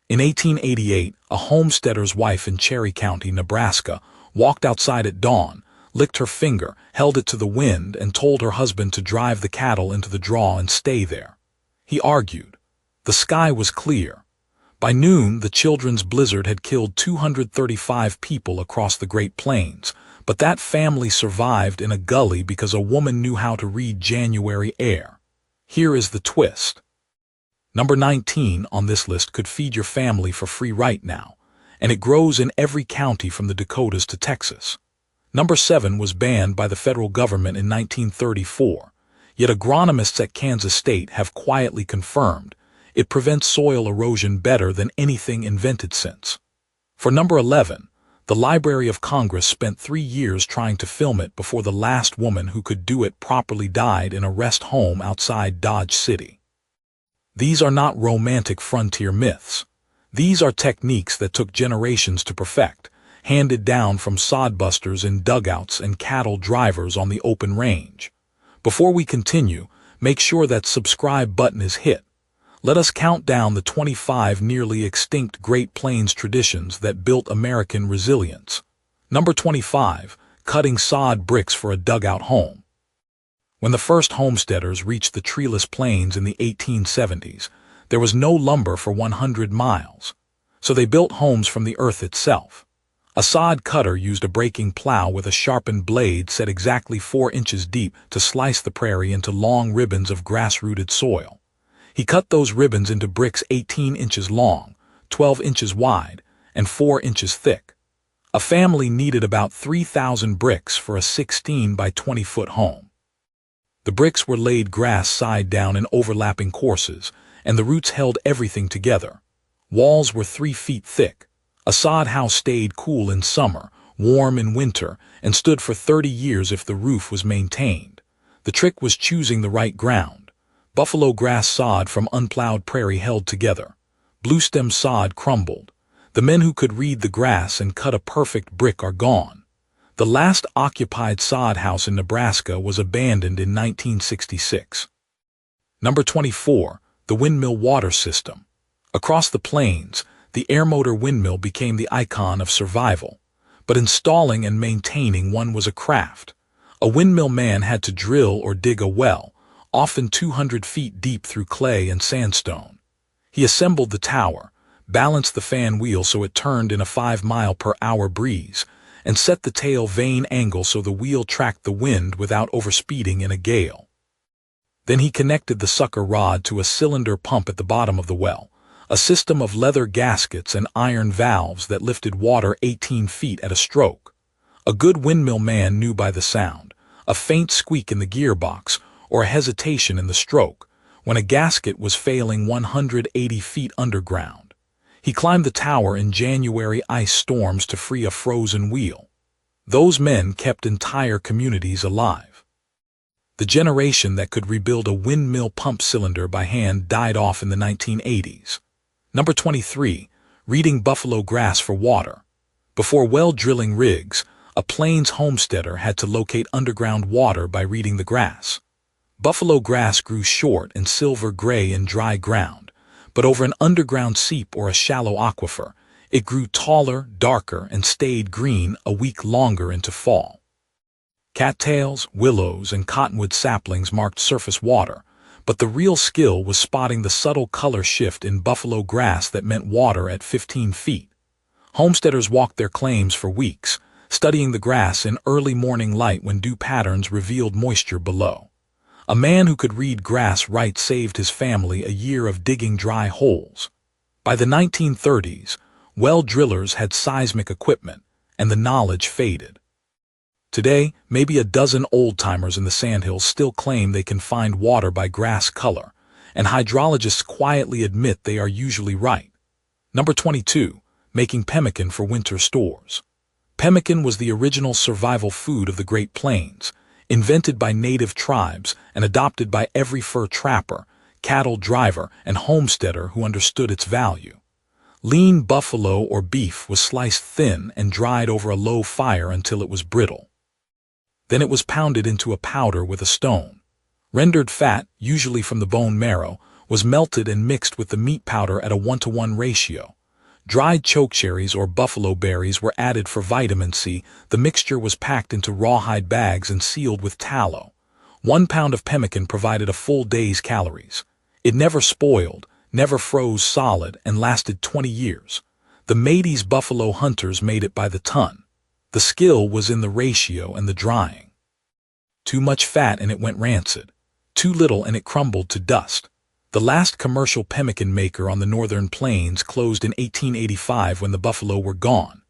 In 1888, a homesteader's wife in Cherry County, Nebraska, walked outside at dawn, licked her finger, held it to the wind, and told her husband to drive the cattle into the draw and stay there. He argued. The sky was clear. By noon, the children's blizzard had killed 235 people across the Great Plains, but that family survived in a gully because a woman knew how to read January air. Here is the twist. Number 19 on this list could feed your family for free right now, and it grows in every county from the Dakotas to Texas. Number 7 was banned by the federal government in 1934, yet agronomists at Kansas State have quietly confirmed it prevents soil erosion better than anything invented since. For number 11, the Library of Congress spent 3 years trying to film it before the last woman who could do it properly died in a rest home outside Dodge City. These are not romantic frontier myths. These are techniques that took generations to perfect, handed down from sodbusters in dugouts and cattle drivers on the open range. Before we continue, make sure that subscribe button is hit. Let us count down the 25 nearly extinct Great Plains traditions that built American resilience. Number 25, cutting sod bricks for a dugout home. When the first homesteaders reached the treeless plains in the 1870s, there was no lumber for 100 miles, so they built homes from the earth itself. A sod cutter used a breaking plow with a sharpened blade set exactly 4 inches deep to slice the prairie into long ribbons of grass-rooted soil. He cut those ribbons into bricks 18 inches long, 12 inches wide, and 4 inches thick. A family needed about 3,000 bricks for a 16 by 20-foot home. The bricks were laid grass side down in overlapping courses, and the roots held everything together. Walls were 3 feet thick. A sod house stayed cool in summer, warm in winter, and stood for 30 years if the roof was maintained. The trick was choosing the right ground. Buffalo grass sod from unplowed prairie held together. Bluestem sod crumbled. The men who could read the grass and cut a perfect brick are gone. The last occupied sod house in Nebraska was abandoned in 1966. Number 24, the windmill water system. Across the plains, the air motor windmill became the icon of survival, but installing and maintaining one was a craft. A windmill man had to drill or dig a well, often 200 feet deep through clay and sandstone. He assembled the tower, balanced the fan wheel so it turned in a 5-mile-per-hour breeze, and set the tail vane angle so the wheel tracked the wind without overspeeding in a gale. Then he connected the sucker rod to a cylinder pump at the bottom of the well, a system of leather gaskets and iron valves that lifted water 18 feet at a stroke. A good windmill man knew by the sound, a faint squeak in the gearbox, or a hesitation in the stroke, when a gasket was failing 180 feet underground. He climbed the tower in January ice storms to free a frozen wheel. Those men kept entire communities alive. The generation that could rebuild a windmill pump cylinder by hand died off in the 1980s. Number 23, reading buffalo grass for water. Before well drilling rigs, a plains homesteader had to locate underground water by reading the grass. Buffalo grass grew short and silver-gray in dry ground, but over an underground seep or a shallow aquifer, it grew taller, darker, and stayed green a week longer into fall. Cattails, willows, and cottonwood saplings marked surface water, but the real skill was spotting the subtle color shift in buffalo grass that meant water at 15 feet. Homesteaders walked their claims for weeks, studying the grass in early morning light when dew patterns revealed moisture below. A man who could read grass right saved his family a year of digging dry holes. By the 1930s, well drillers had seismic equipment, and the knowledge faded. Today, maybe a dozen old-timers in the sandhills still claim they can find water by grass color, and hydrologists quietly admit they are usually right. Number 22, making pemmican for winter stores. Pemmican was the original survival food of the Great Plains, invented by native tribes and adopted by every fur trapper, cattle driver, and homesteader who understood its value. Lean buffalo or beef was sliced thin and dried over a low fire until it was brittle. Then it was pounded into a powder with a stone. Rendered fat, usually from the bone marrow, was melted and mixed with the meat powder at a 1-to-1 ratio, Dried chokecherries or buffalo berries were added for vitamin C. The mixture was packed into rawhide bags and sealed with tallow. 1 pound of pemmican provided a full day's calories. It never spoiled, never froze solid, and lasted 20 years. The Métis buffalo hunters made it by the ton. The skill was in the ratio and the drying. Too much fat and it went rancid. Too little and it crumbled to dust. The last commercial pemmican maker on the northern plains closed in 1885 when the buffalo were gone.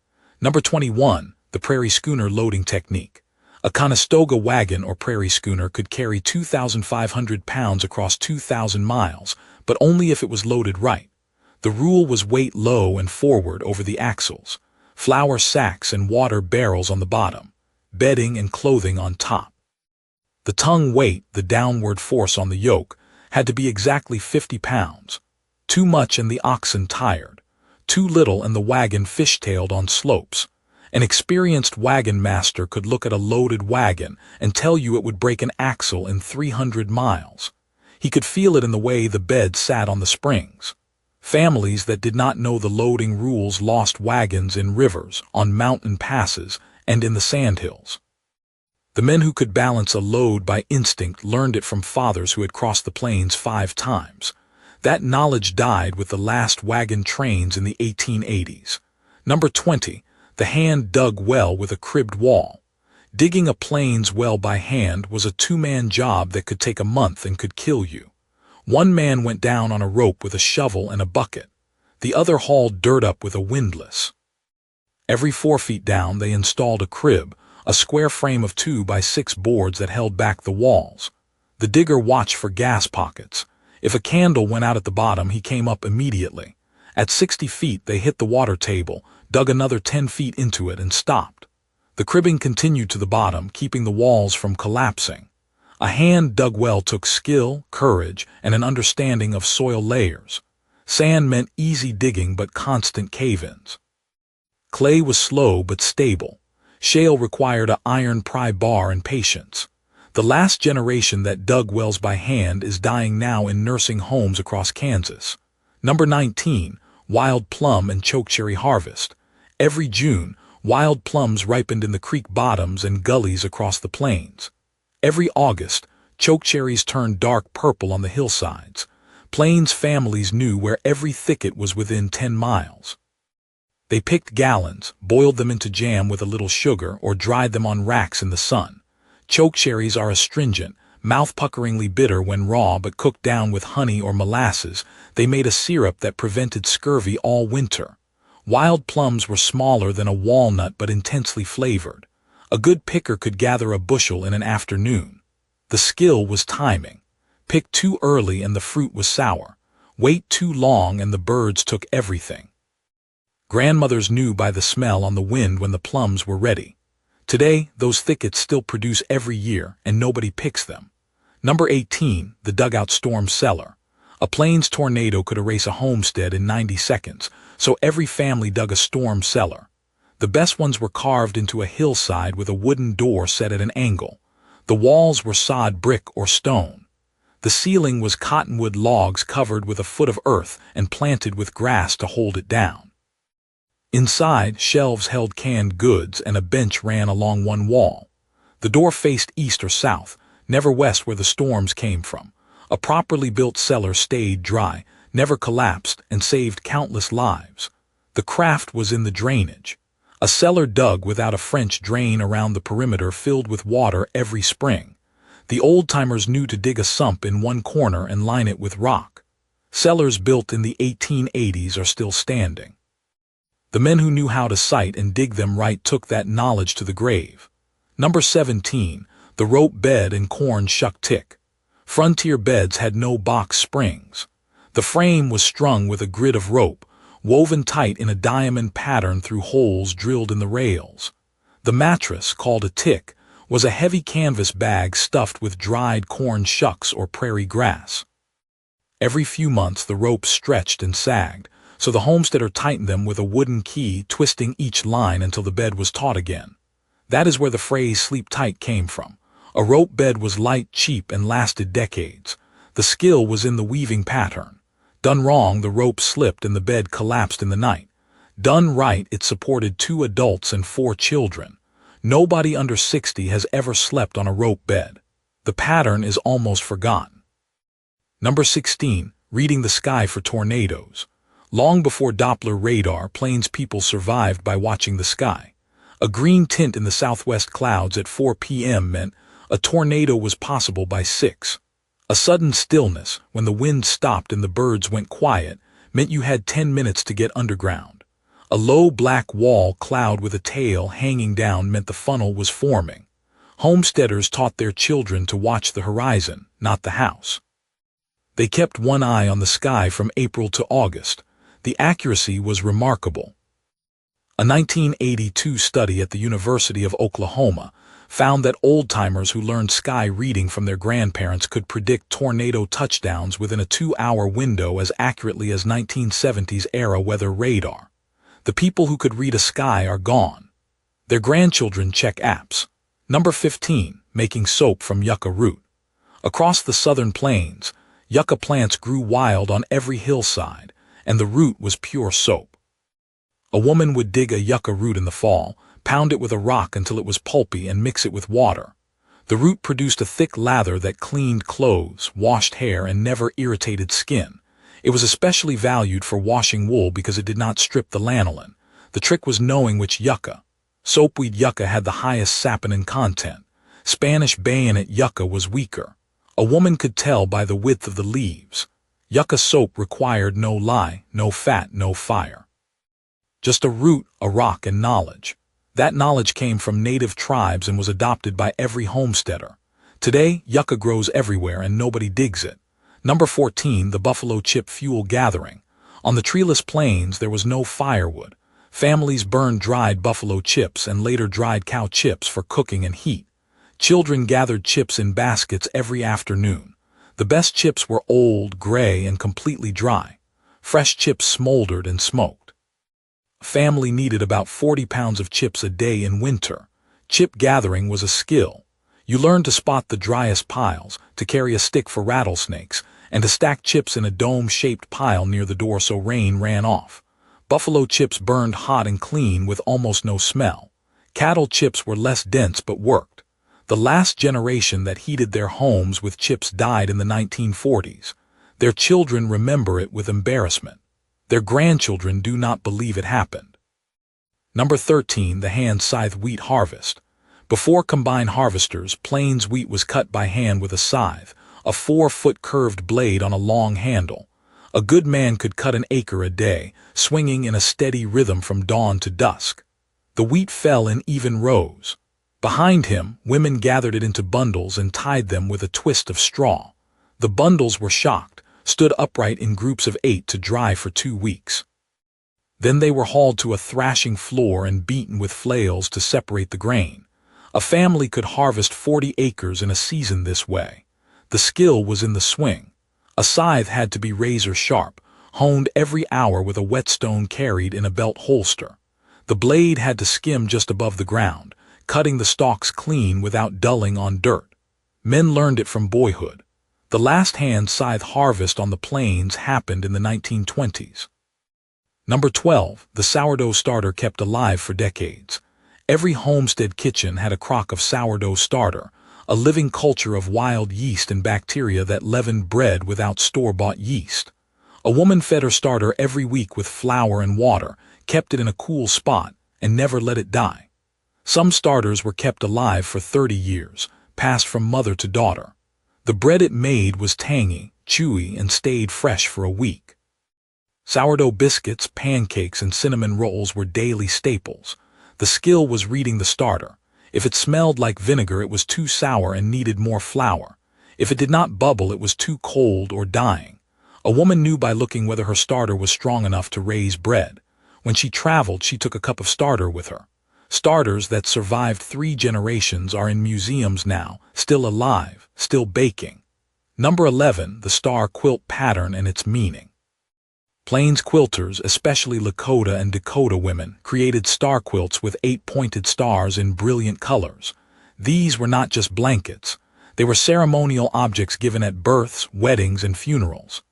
Number 21, the Prairie schooner loading technique. A Conestoga wagon or Prairie schooner could carry 2,500 pounds across 2,000 miles, but only if it was loaded right. The rule was weight low and forward over the axles, flour sacks and water barrels on the bottom, bedding and clothing on top. The tongue weight, the downward force on the yoke, had to be exactly 50 pounds. Too much and the oxen tired. Too little and the wagon fishtailed on slopes. An experienced wagon master could look at a loaded wagon and tell you it would break an axle in 300 miles. He could feel it in the way the bed sat on the springs. Families that did not know the loading rules lost wagons in rivers, on mountain passes, and in the sandhills. The men who could balance a load by instinct learned it from fathers who had crossed the plains 5 times. That knowledge died with the last wagon trains in the 1880s. Number 20, the hand-dug well with a cribbed wall. Digging a plains well by hand was a 2-man job that could take a month and could kill you. 1 man went down on a rope with a shovel and a bucket. The other hauled dirt up with a windlass. Every 4 feet down they installed a crib, a square frame of 2 by 6 boards that held back the walls. The digger watched for gas pockets. If a candle went out at the bottom, he came up immediately. At 60 feet, they hit the water table, dug another 10 feet into it, and stopped. The cribbing continued to the bottom, keeping the walls from collapsing. A hand-dug well took skill, courage, and an understanding of soil layers. Sand meant easy digging but constant cave-ins. Clay was slow but stable. Shale required an iron pry bar and patience. The last generation that dug wells by hand is dying now in nursing homes across Kansas. Number 19, wild plum and chokecherry harvest. Every June, wild plums ripened in the creek bottoms and gullies across the plains. Every August, chokecherries turned dark purple on the hillsides. Plains families knew where every thicket was within 10 miles. They picked gallons, boiled them into jam with a little sugar, or dried them on racks in the sun. Chokecherries are astringent, mouth-puckeringly bitter when raw, but cooked down with honey or molasses, they made a syrup that prevented scurvy all winter. Wild plums were smaller than a walnut but intensely flavored. A good picker could gather a bushel in an afternoon. The skill was timing. Pick too early and the fruit was sour. Wait too long and the birds took everything. Grandmothers knew by the smell on the wind when the plums were ready. Today, those thickets still produce every year, and nobody picks them. Number 18, the dugout storm cellar. A plains tornado could erase a homestead in 90 seconds, so every family dug a storm cellar. The best ones were carved into a hillside with a wooden door set at an angle. The walls were sod brick or stone. The ceiling was cottonwood logs covered with a foot of earth and planted with grass to hold it down. Inside, shelves held canned goods and a bench ran along one wall. The door faced east or south, never west where the storms came from. A properly built cellar stayed dry, never collapsed, and saved countless lives. The craft was in the drainage. A cellar dug without a French drain around the perimeter filled with water every spring. The old-timers knew to dig a sump in one corner and line it with rock. Cellars built in the 1880s are still standing. The men who knew how to site and dig them right took that knowledge to the grave. Number 17, the rope bed and corn shuck tick. Frontier beds had no box springs. The frame was strung with a grid of rope, woven tight in a diamond pattern through holes drilled in the rails. The mattress, called a tick, was a heavy canvas bag stuffed with dried corn shucks or prairie grass. Every few months the ropes stretched and sagged, so the homesteader tightened them with a wooden key, twisting each line until the bed was taut again. That is where the phrase "sleep tight" came from. A rope bed was light, cheap, and lasted decades. The skill was in the weaving pattern. Done wrong, the rope slipped and the bed collapsed in the night. Done right, it supported 2 adults and 4 children. Nobody under 60 has ever slept on a rope bed. The pattern is almost forgotten. Number 16. Reading the sky for tornadoes. Long before Doppler radar, plains people survived by watching the sky. A green tint in the southwest clouds at 4 p.m. meant a tornado was possible by 6. A sudden stillness, when the wind stopped and the birds went quiet, meant you had 10 minutes to get underground. A low black wall cloud with a tail hanging down meant the funnel was forming. Homesteaders taught their children to watch the horizon, not the house. They kept one eye on the sky from April to August. The accuracy was remarkable. A 1982 study at the University of Oklahoma found that old-timers who learned sky reading from their grandparents could predict tornado touchdowns within a 2-hour window as accurately as 1970s-era weather radar. The people who could read a sky are gone. Their grandchildren check apps. Number 15. Making soap from yucca root. Across the southern plains, yucca plants grew wild on every hillside, and the root was pure soap. A woman would dig a yucca root in the fall, pound it with a rock until it was pulpy, and mix it with water. The root produced a thick lather that cleaned clothes, washed hair, and never irritated skin. It was especially valued for washing wool because it did not strip the lanolin. The trick was knowing which yucca. Soapweed yucca had the highest saponin content. Spanish bayonet yucca was weaker. A woman could tell by the width of the leaves. Yucca soap required no lye, no fat, no fire. Just a root, a rock, and knowledge. That knowledge came from native tribes and was adopted by every homesteader. Today, yucca grows everywhere and nobody digs it. Number 14. The buffalo chip fuel gathering. On the treeless plains, there was no firewood. Families burned dried buffalo chips and later dried cow chips for cooking and heat. Children gathered chips in baskets every afternoon. The best chips were old, gray, and completely dry. Fresh chips smoldered and smoked. A family needed about 40 pounds of chips a day in winter. Chip gathering was a skill. You learned to spot the driest piles, to carry a stick for rattlesnakes, and to stack chips in a dome-shaped pile near the door so rain ran off. Buffalo chips burned hot and clean with almost no smell. Cattle chips were less dense but worked. The last generation that heated their homes with chips died in the 1940s. Their children remember it with embarrassment. Their grandchildren do not believe it happened. Number 13. The hand scythe wheat harvest. Before combine harvesters, plains wheat was cut by hand with a scythe, a 4-foot curved blade on a long handle. A good man could cut an acre a day, swinging in a steady rhythm from dawn to dusk. The wheat fell in even rows. Behind him, women gathered it into bundles and tied them with a twist of straw. The bundles were shocked, stood upright in groups of 8 to dry for 2 weeks. Then they were hauled to a thrashing floor and beaten with flails to separate the grain. A family could harvest 40 acres in a season this way. The skill was in the swing. A scythe had to be razor sharp, honed every hour with a whetstone carried in a belt holster. The blade had to skim just above the ground, cutting the stalks clean without dulling on dirt. Men learned it from boyhood. The last hand scythe harvest on the plains happened in the 1920s. Number 12. The sourdough starter kept alive for decades. Every homestead kitchen had a crock of sourdough starter, a living culture of wild yeast and bacteria that leavened bread without store-bought yeast. A woman fed her starter every week with flour and water, kept it in a cool spot, and never let it die. Some starters were kept alive for 30 years, passed from mother to daughter. The bread it made was tangy, chewy, and stayed fresh for a week. Sourdough biscuits, pancakes, and cinnamon rolls were daily staples. The skill was reading the starter. If it smelled like vinegar, it was too sour and needed more flour. If it did not bubble, it was too cold or dying. A woman knew by looking whether her starter was strong enough to raise bread. When she traveled, she took a cup of starter with her. Starters that survived 3 generations are in museums now, still alive, still baking. Number 11. The star quilt pattern and its meaning. Plains quilters, especially Lakota and Dakota women, created star quilts with 8 pointed stars in brilliant colors. These were not just blankets. They were ceremonial objects given at births, weddings, and funerals.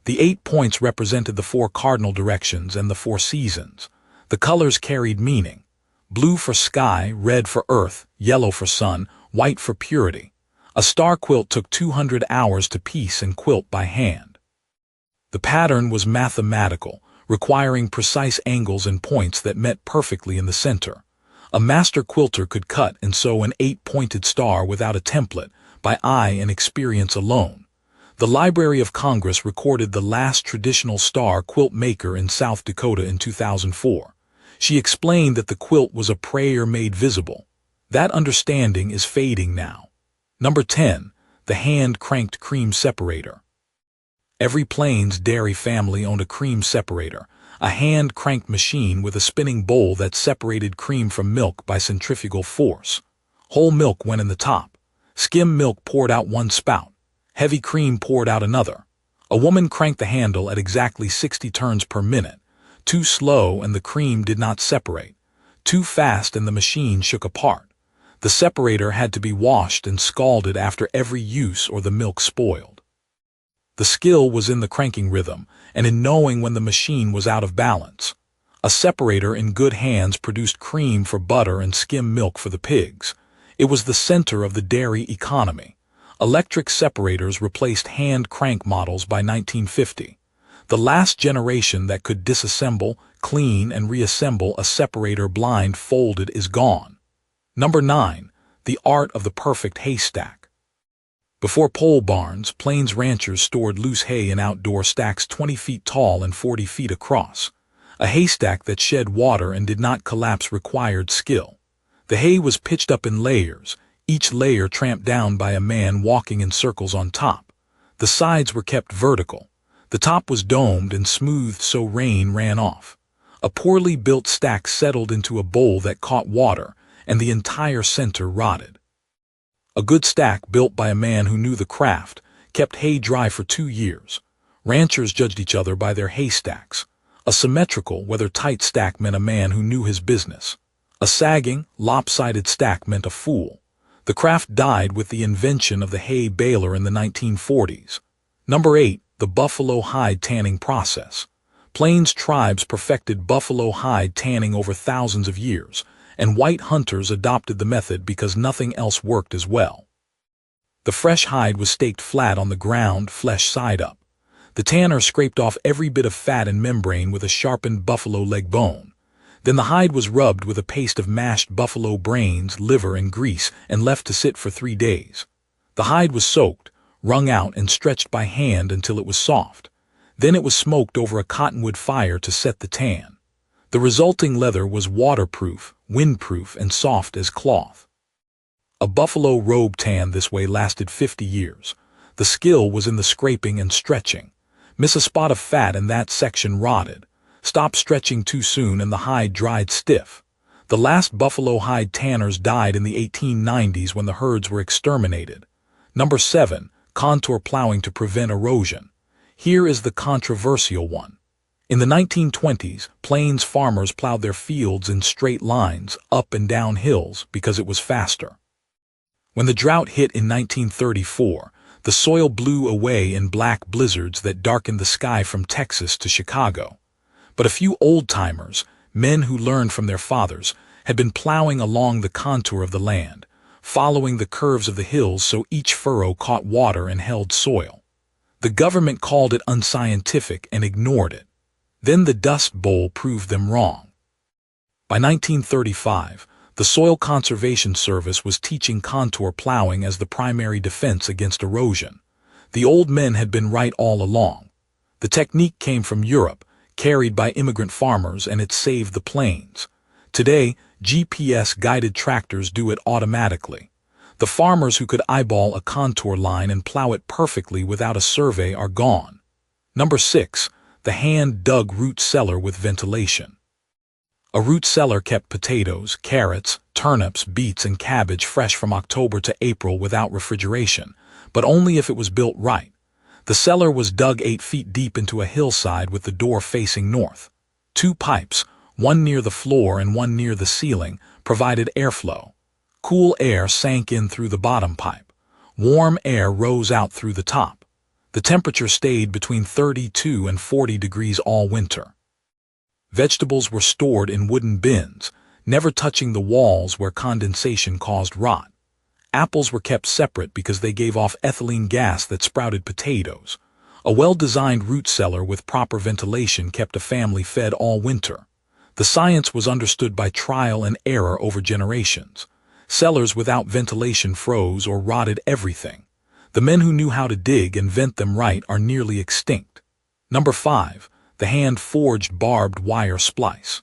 The 8 points represented the 4 cardinal directions and the 4 seasons. The colors carried meaning: blue for sky, red for earth, yellow for sun, white for purity. A star quilt took 200 hours to piece and quilt by hand. The pattern was mathematical, requiring precise angles and points that met perfectly in the center. A master quilter could cut and sew an 8-pointed star without a template, by eye and experience alone. The Library of Congress recorded the last traditional star quilt maker in South Dakota in 2004. She explained that the quilt was a prayer made visible. That understanding is fading now. Number 10. The hand-cranked cream separator. Every Plains dairy family owned a cream separator, a hand-cranked machine with a spinning bowl that separated cream from milk by centrifugal force. Whole milk went in the top. Skim milk poured out one spout. Heavy cream poured out another. A woman cranked the handle at exactly 60 turns per minute. Too slow and the cream did not separate. Too fast and the machine shook apart. The separator had to be washed and scalded after every use or the milk spoiled. The skill was in the cranking rhythm and in knowing when the machine was out of balance. A separator in good hands produced cream for butter and skim milk for the pigs. It was the center of the dairy economy. Electric separators replaced hand crank models by 1950. The last generation that could disassemble, clean, and reassemble a separator blind-folded is gone. Number 9. The art of the perfect haystack. Before pole barns, Plains ranchers stored loose hay in outdoor stacks 20 feet tall and 40 feet across. A haystack that shed water and did not collapse required skill. The hay was pitched up in layers, each layer tramped down by a man walking in circles on top. The sides were kept vertical. The top was domed and smoothed so rain ran off. A poorly built stack settled into a bowl that caught water, and the entire center rotted. A good stack built by a man who knew the craft kept hay dry for 2 years. Ranchers judged each other by their haystacks. A symmetrical, whether tight stack meant a man who knew his business. A sagging, lopsided stack meant a fool. The craft died with the invention of the hay baler in the 1940s. Number 8. The buffalo hide tanning process. Plains tribes perfected buffalo hide tanning over thousands of years, and white hunters adopted the method because nothing else worked as well. The fresh hide was staked flat on the ground, flesh side up. The tanner scraped off every bit of fat and membrane with a sharpened buffalo leg bone. Then the hide was rubbed with a paste of mashed buffalo brains, liver, and grease and left to sit for 3 days. The hide was soaked, wrung out, and stretched by hand until it was soft. Then it was smoked over a cottonwood fire to set the tan. The resulting leather was waterproof, windproof, and soft as cloth. A buffalo robe tan this way lasted 50 years. The skill was in the scraping and stretching. Miss a spot of fat and that section rotted. Stop stretching too soon and the hide dried stiff. The last buffalo hide tanners died in the 1890s when the herds were exterminated. Number 7. Contour plowing to prevent erosion. Here is the controversial one. In the 1920s, Plains farmers plowed their fields in straight lines, up and down hills, because it was faster. When the drought hit in 1934, the soil blew away in black blizzards that darkened the sky from Texas to Chicago. But a few old-timers, men who learned from their fathers, had been plowing along the contour of the land, following the curves of the hills so each furrow caught water and held soil. The government called it unscientific and ignored it. Then the Dust Bowl proved them wrong. By 1935, the Soil Conservation Service was teaching contour plowing as the primary defense against erosion. The old men had been right all along. The technique came from Europe, carried by immigrant farmers, and it saved the plains. Today, GPS-guided tractors do it automatically. The farmers who could eyeball a contour line and plow it perfectly without a survey are gone. Number 6. The hand-dug root cellar with ventilation. A root cellar kept potatoes, carrots, turnips, beets, and cabbage fresh from October to April without refrigeration, but only if it was built right. The cellar was dug 8 feet deep into a hillside with the door facing north. 2 pipes, one near the floor and one near the ceiling, provided airflow. Cool air sank in through the bottom pipe. Warm air rose out through the top. The temperature stayed between 32 and 40 degrees all winter. Vegetables were stored in wooden bins, never touching the walls where condensation caused rot. Apples were kept separate because they gave off ethylene gas that sprouted potatoes. A well-designed root cellar with proper ventilation kept a family fed all winter. The science was understood by trial and error over generations. Cellars without ventilation froze or rotted everything. The men who knew how to dig and vent them right are nearly extinct. Number 5. The hand-forged barbed wire splice.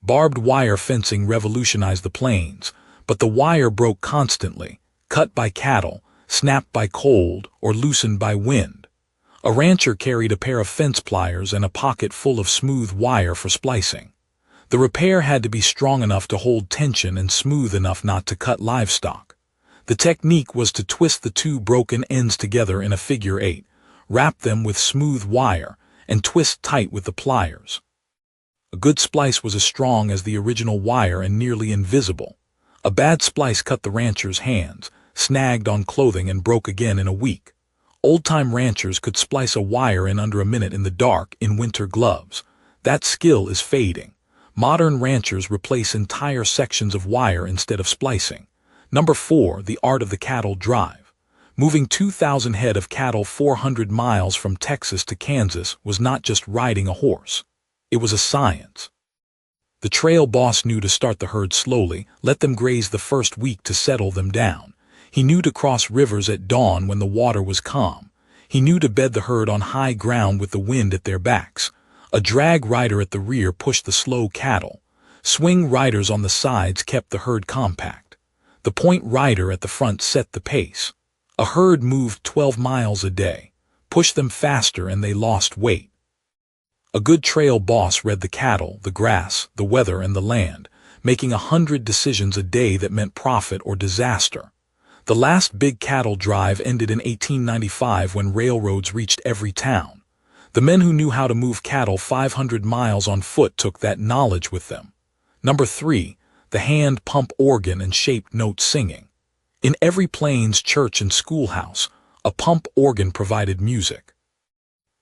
Barbed wire fencing revolutionized the plains, but the wire broke constantly, cut by cattle, snapped by cold, or loosened by wind. A rancher carried a pair of fence pliers and a pocket full of smooth wire for splicing. The repair had to be strong enough to hold tension and smooth enough not to cut livestock. The technique was to twist the two broken ends together in a figure 8, wrap them with smooth wire, and twist tight with the pliers. A good splice was as strong as the original wire and nearly invisible. A bad splice cut the rancher's hands, snagged on clothing, and broke again in a week. Old-time ranchers could splice a wire in under a minute in the dark in winter gloves. That skill is fading. Modern ranchers replace entire sections of wire instead of splicing. Number 4. The art of the cattle drive. Moving 2,000 head of cattle 400 miles from Texas to Kansas was not just riding a horse. It was a science. The trail boss knew to start the herd slowly, let them graze the first week to settle them down. He knew to cross rivers at dawn when the water was calm. He knew to bed the herd on high ground with the wind at their backs. A drag rider at the rear pushed the slow cattle. Swing riders on the sides kept the herd compact. The point rider at the front set the pace. A herd moved 12 miles a day. Push them faster and they lost weight. A good trail boss read the cattle, the grass, the weather, and the land, making 100 decisions a day that meant profit or disaster. The last big cattle drive ended in 1895 when railroads reached every town. The men who knew how to move cattle 500 miles on foot took that knowledge with them. Number 3. The hand pump organ and shaped note singing. In every plains church and schoolhouse, a pump organ provided music.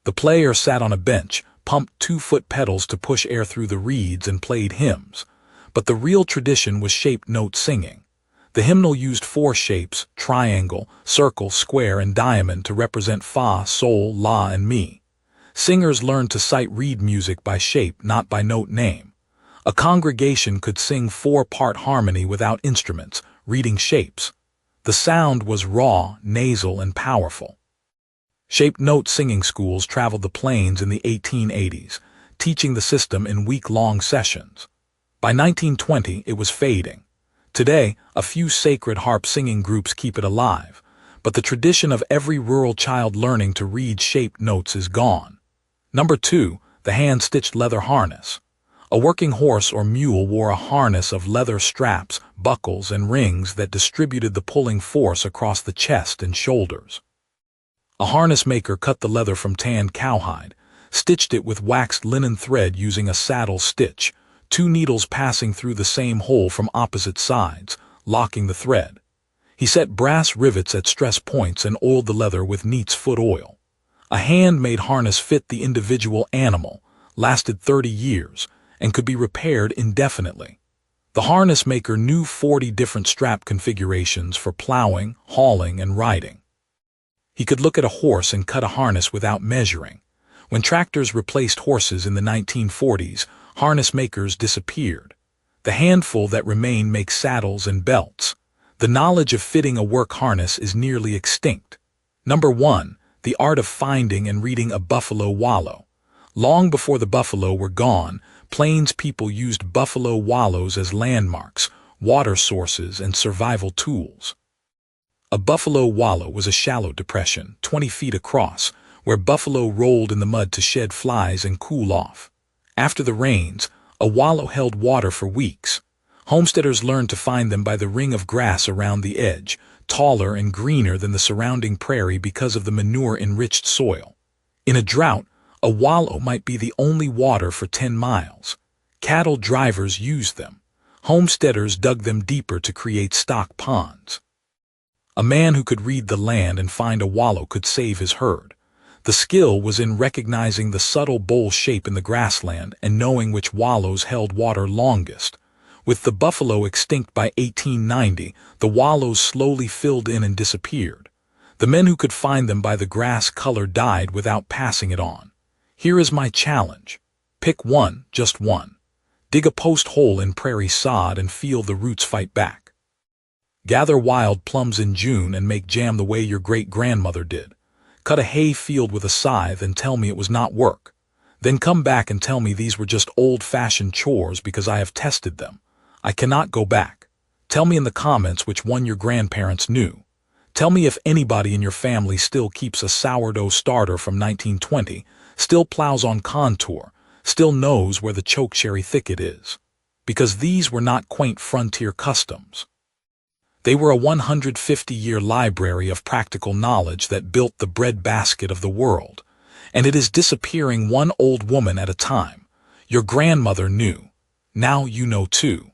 The player sat on a bench, pumped 2-foot pedals to push air through the reeds, and played hymns. But the real tradition was shaped note singing. The hymnal used 4 shapes, triangle, circle, square, and diamond, to represent fa, sol, la, and mi. Singers learned to sight read music by shape, not by note name. A congregation could sing 4-part harmony without instruments, reading shapes. The sound was raw, nasal, and powerful. Shaped note singing schools traveled the plains in the 1880s, teaching the system in week-long sessions. By 1920, it was fading. Today, a few sacred harp singing groups keep it alive, but the tradition of every rural child learning to read shaped notes is gone. Number 2. The hand-stitched leather harness. A working horse or mule wore a harness of leather straps, buckles, and rings that distributed the pulling force across the chest and shoulders. A harness maker cut the leather from tanned cowhide, stitched it with waxed linen thread using a saddle stitch, 2 needles passing through the same hole from opposite sides, locking the thread. He set brass rivets at stress points and oiled the leather with neat's foot oil. A hand-made harness fit the individual animal, lasted 30 years, and could be repaired indefinitely. The harness maker knew 40 different strap configurations for plowing, hauling, and riding. He could look at a horse and cut a harness without measuring. When tractors replaced horses in the 1940s, harness makers disappeared. The handful that remain make saddles and belts. The knowledge of fitting a work harness is nearly extinct. Number 1. The art of finding and reading a buffalo wallow. Long before the buffalo were gone, plains people used buffalo wallows as landmarks, water sources, and survival tools. A buffalo wallow was a shallow depression, 20 feet across, where buffalo rolled in the mud to shed flies and cool off. After the rains, a wallow held water for weeks. Homesteaders learned to find them by the ring of grass around the edge, taller and greener than the surrounding prairie because of the manure-enriched soil. In a drought, a wallow might be the only water for 10 miles. Cattle drivers used them. Homesteaders dug them deeper to create stock ponds. A man who could read the land and find a wallow could save his herd. The skill was in recognizing the subtle bowl shape in the grassland and knowing which wallows held water longest. With the buffalo extinct by 1890, the wallows slowly filled in and disappeared. The men who could find them by the grass color died without passing it on. Here is my challenge. Pick one, just one. Dig a post hole in prairie sod and feel the roots fight back. Gather wild plums in June and make jam the way your great-grandmother did. Cut a hay field with a scythe and tell me it was not work. Then come back and tell me these were just old-fashioned chores because I have tested them. I cannot go back. Tell me in the comments which one your grandparents knew. Tell me if anybody in your family still keeps a sourdough starter from 1920, still plows on contour, still knows where the chokecherry thicket is. Because these were not quaint frontier customs. They were a 150-year library of practical knowledge that built the breadbasket of the world. And it is disappearing one old woman at a time. Your grandmother knew. Now you know too.